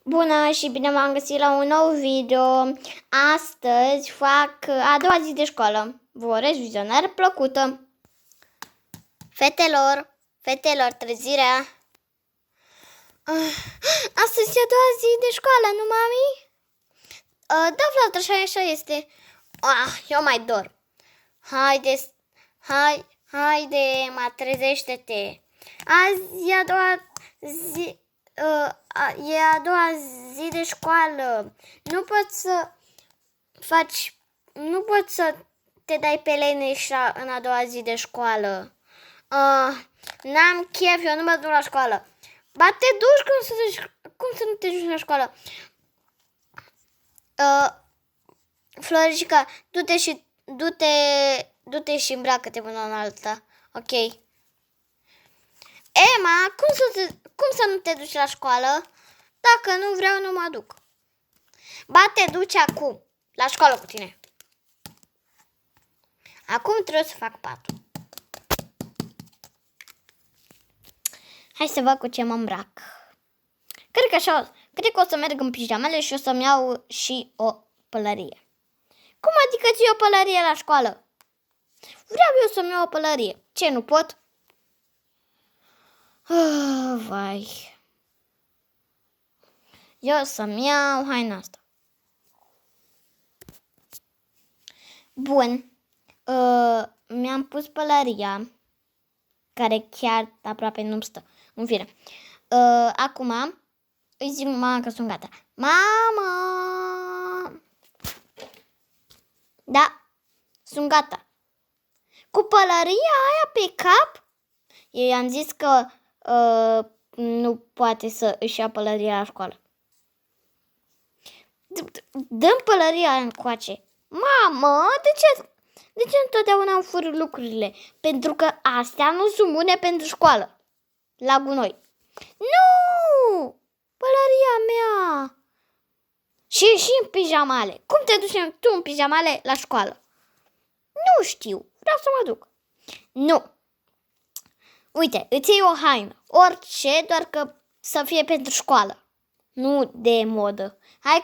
Bună și bine m-am găsit la un nou video. Astăzi fac a doua zi de școală. Vă urez vizionare plăcută. Fetelor, trezirea. Astăzi e a doua zi de școală, nu, mami? Da, Fluttershy, așa este. Eu mai dorm. Haide, trezește-te. Azi e a doua zi. E a doua zi de școală. Nu poți să te dai pe leneș în a doua zi de școală. N-am chef, eu nu mă duc la școală. Ba te duci, cum să nu te duci la școală? Floricica, du-te și îmbracă-te până în alta. Ok. Emma, cum să nu te duci la școală? Dacă nu vreau, nu mă duc. Ba, te duci acum la școală cu tine. Acum trebuie să fac patul. Hai să văd cu ce mă îmbrac. Cred că o să merg în pijamele și o să-mi iau și o pălărie. Cum adică ți-i o pălărie la școală? Vreau eu să-mi iau o pălărie. Ce, nu pot? Vai. Eu să-mi iau haina asta. Bun. Mi-am pus pălăria, care chiar aproape nu-mi stă. În fine. Acum îi zic mama că sunt gata. Mama! Da, sunt gata. Cu pălăria aia pe cap? Eu i-am zis că nu poate să își ia pălăria la școală. Dă-mi pălăria aia încoace. Mamă, de ce întotdeauna îmi fur lucrurile? Pentru că astea nu sunt bune pentru școală. La gunoi. Nu! Pălăria mea! Și în pijamale. Cum te duci tu în pijamale la școală? Nu știu. Vreau să mă duc. Nu. Uite, îți iei o haină. Orice, doar că să fie pentru școală. Nu de modă. Hai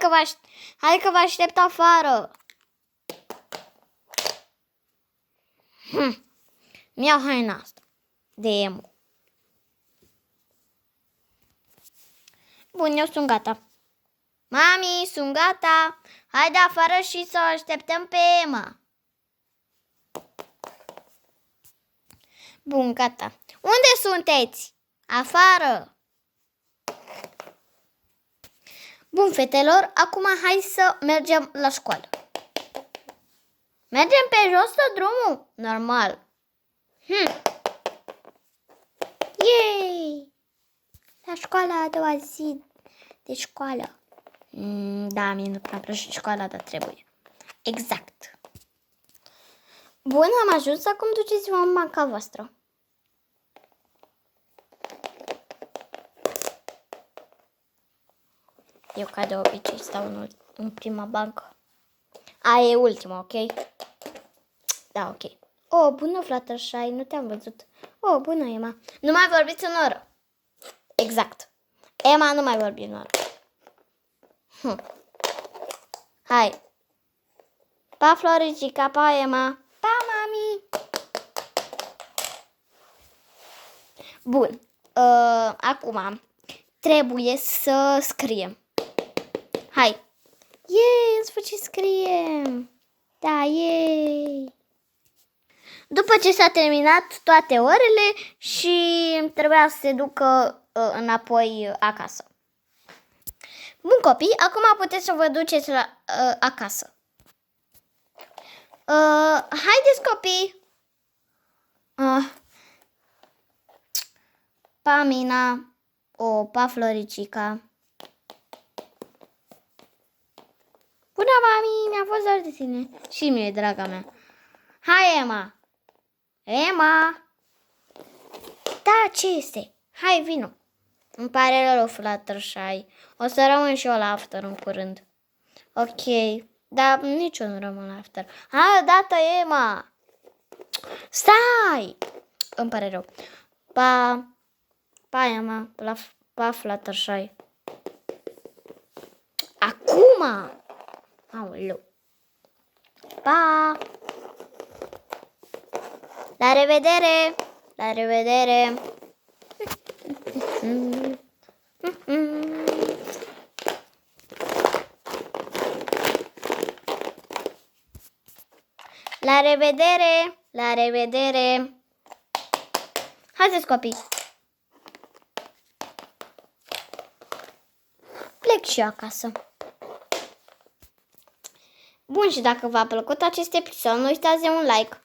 că vă aștept afară. Mi-au haina asta de emo. Bun, eu sunt gata. Mami, sunt gata. Haide afară și să așteptăm pe Emma. Bun, gata. Unde sunteți? Afară. Bun, fetelor, acum hai să mergem la școală. Mergem pe jos de drumul? Normal. Yay! La școală a doua zi de școală. Da, mie nu prea place școala, dar trebuie. Exact. Bun, am ajuns. Acum duceți-vă în banca voastră. Eu, ca de obicei, stau în prima bancă. E ultima, ok? Da, ok. Bună, Fluttershy, nu te-am văzut. Bună, Emma. Nu mai vorbiți în oră. Exact. Emma, nu mai vorbi în oră. Hai. Pa, Floricica, pa, Emma. Pa, mami. Bun. Acum trebuie să scriem. Hai. Yay, în sfârșit scriem. Da, yay. După ce s-a terminat toate orele și trebuia să se ducă înapoi acasă. Bun, copii, acum puteți să vă duceți acasă. Haideți, copii. Pa, Mina. Pa, Floricica. Bună, mami, mi-a fost doar de tine. Și mie, draga mea. Hai, Emma. Emma. Da, ce este? Hai, vino. Îmi pare rău, Fluttershy. O să rămân și eu la after în curând. Ok. Dar nici eu nu rămân la after. Dată, Emma. Stai. Îmi pare rău. Pa, Emma. Pa, Fluttershy. mama! Aoleu! Pa! La revedere! La revedere! La revedere! La revedere! Haideți, copii! Plec și eu acasă. Bun, și dacă v-a plăcut acest episod, nu uitați de un like.